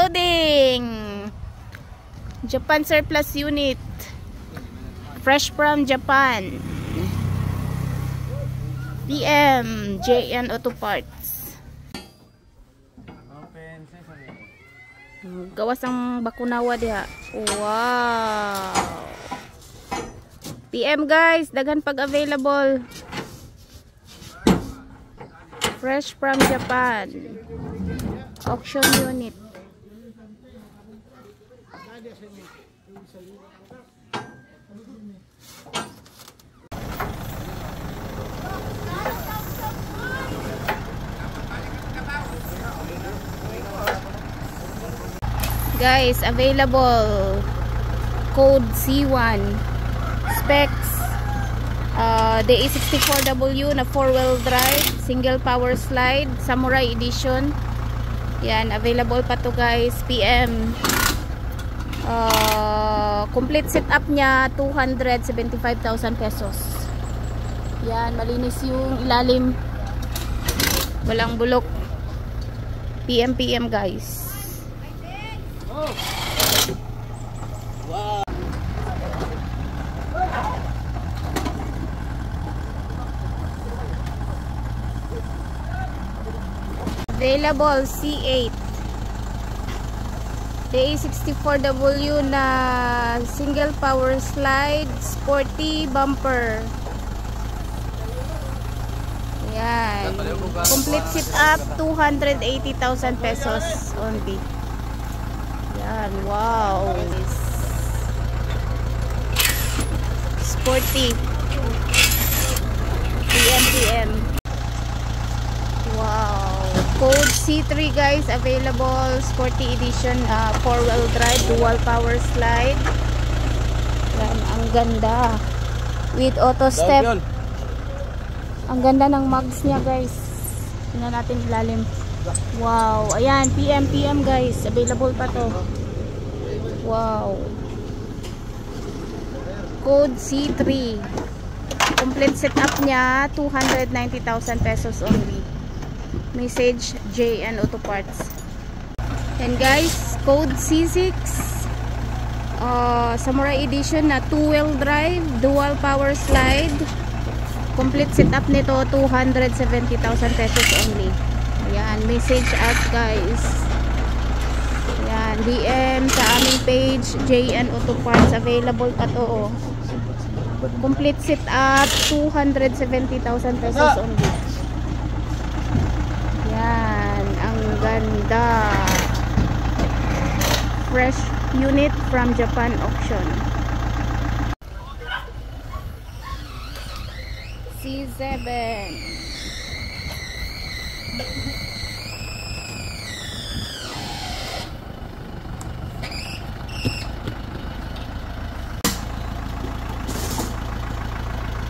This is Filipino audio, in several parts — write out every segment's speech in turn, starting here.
loading. Japan surplus unit. Fresh from Japan. PM JN Auto Parts. Gawas ang bakunawa diha. Wow. PM guys, daghan pag available. Fresh from Japan. Auction unit. Guys, available code C1 specs DA64W na 4-wheel drive, single power slide, Samurai edition. Yan, available pa to guys. PM complete setup niya 275,000 pesos. Yan, malinis yung ilalim, walang bulok. PM guys. Wow. Available C8 DA64W na single power slide, sporty bumper. Yan, complete sit up 280,000 pesos only. Yan, wow. Sporty. PM. Wow. Code C3 guys, available. Sporty edition, 4-wheel drive, dual power slide. Yan, ang ganda. With auto step. Ang ganda ng mugs niya guys. Tingnan natin ilalim. Wow, ayan, PM guys, available pa to. Wow. Code C3. Complete setup niya 290,000 pesos only. Message JN Auto Parts. And guys, code C6 Samurai edition na 2-wheel drive, dual power slide. Complete setup nito 270,000 pesos only. Ayan, message us guys. Ayan, DM sa aming page JN Auto Parts, available pa to. Complete setup 270,000 pesos only. Ayan, ang ganda. Fresh unit from Japan auction. C7.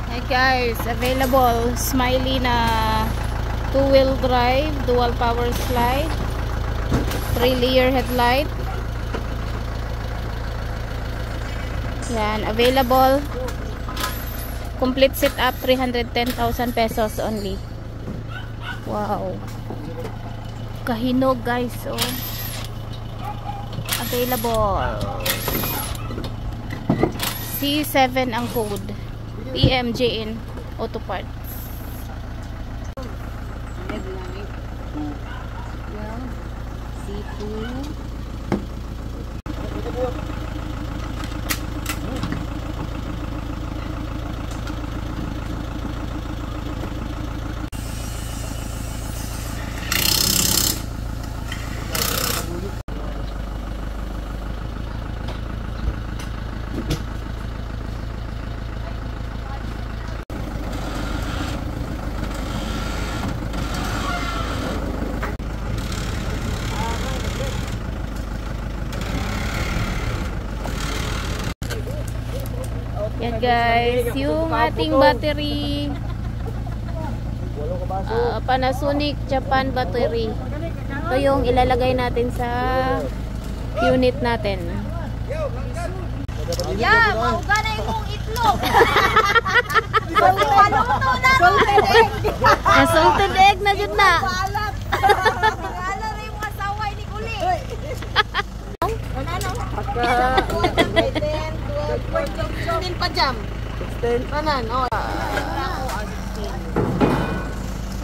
Hey guys, available Smiley na 2-wheel drive, dual power slide, 3-layer headlight. Yan, available. Complete setup 310,000 pesos only. Wow. Kahinog guys, oh. Available. C7 ang code. PMJN Auto Parts. C2. Yan guys, yung ating battery, Panasonic Japan battery. Ito yung ilalagay natin sa unit natin. Yeah, mauga na yung itlog. Paluto na. Salted egg. Salted egg na dyan na. Alam na yung mga saway ni Kuli. Tanan, oh.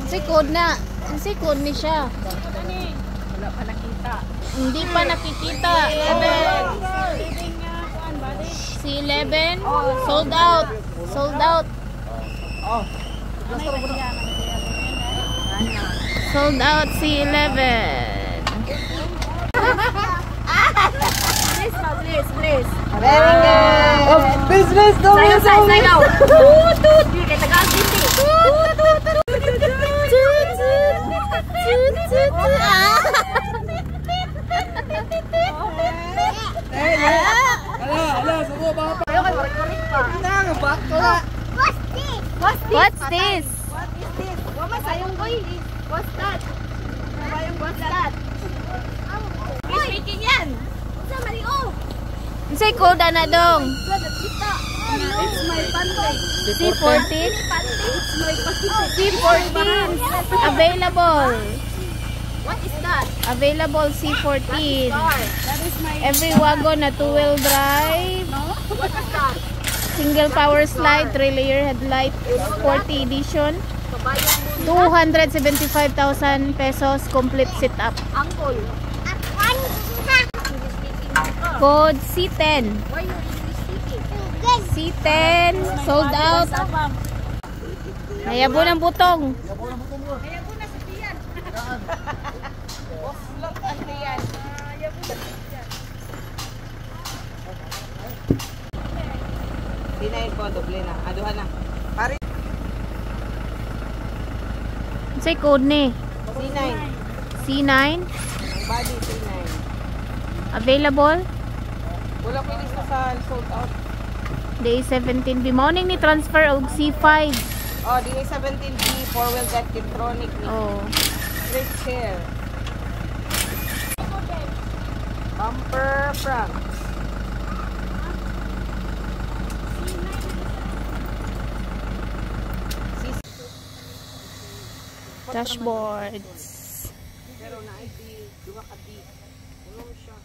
Ang code na. Ang code ni siya. Wala pa nakita. Hindi pa nakikita. C11. Sold out. Sold out. Sold out C11. Please. Very good. Oh, business daw yun. Sayaw. Tutut. Yun kay Tagalog. Ala, suko ba pa? Nang bakla. What's this? What is this? Wama sayong boy. What's that? What's that? Who's making yan? Sa Mario. Ang code na dong. It's my pantry. C14. It's my pantry. C14. Available. What is that? Available C14. That is my... Every wagon na 2-wheel drive. What is that? Single power slide, 3-layer headlight, sporty edition. 275,000 pesos, complete setup. Uncle. Code C10. Why you English speaking? C10, sold out. Nayabo ng butong. Dinayin ko, doble na. Aduhan na. Pare. Say code ni. C9. C9, Body C9. available. Wala ko ilis na sa sold out. Day 17. Morning ni transfer og C5. Oh, DA17B, 4-wheel drive Kintronic. Oh. Straight chair. Bumper front. Dashboards. Pero na ID, 2 ka di. Ulong siya.